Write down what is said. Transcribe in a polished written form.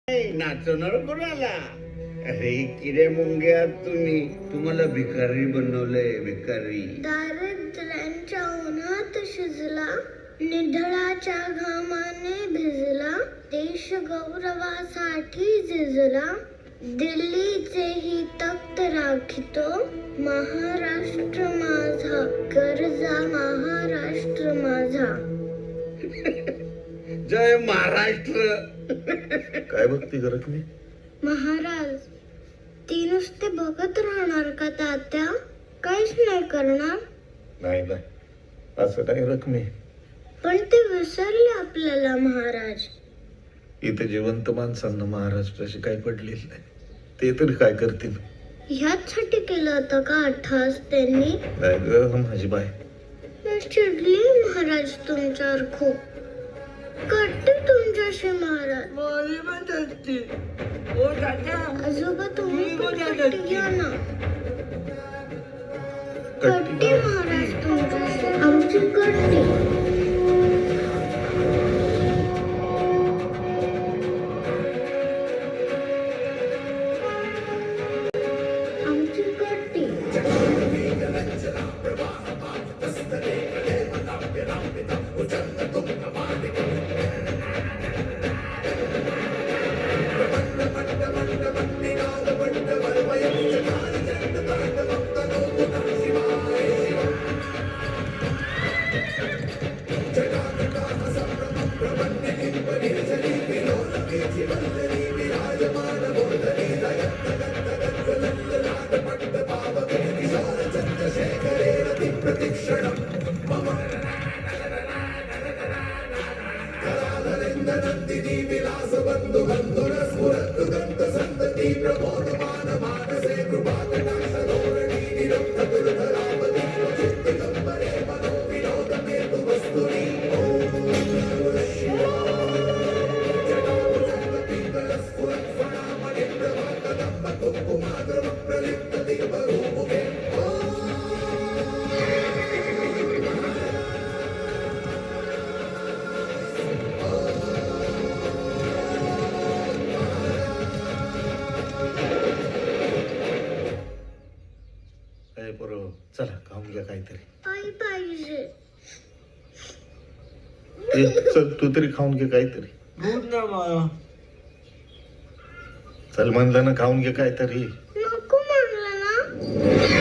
नाचवणार कोणाला? अरे किडे मुंग्या तुम्हाला भिकारी बनवलंय, भिकारी. दारिद्र्यांच्या उन्हात शिजला, निधळाच्या घामाने भिजला, देश गौरवासाठी झिजला, दिल्लीचेही तख्त राखितो, महाराष्ट्र माझा गरजा महाराष्ट्र माझा. जय महाराष्ट्र. काय बघती करत मी? महाराज, ती नुसते बघत राहणार का तात्या? काहीच नाही करणार? नाही नाही, असं नाही रकमी. पण ते विसरले आपल्याला महाराज. इथे जिवंत माणसांना महाराष्ट्राशी काही पडलेलं नाही. ते तरी काय करतील? ह्याचसाठी केलं होतं का अठ्ठास त्यांनी? नाही ग माझी बाय. मी चिडली महाराज तुमच्यावर खूप. करते तुमच्याशी महाराज. आजोबा तुम्ही पण कट्टी घ्या ना. कट्टी महाराज तुमच्याशी, आमची कट्टी. आमची कट्टी. चला खाऊन घ्या काहीतरी. आई पाहिजे. चल तू तरी खाऊन घे काहीतरी. दूध ना मला. चल म्हणलं ना खाऊन घे काहीतरी. नको म्हणलं ना.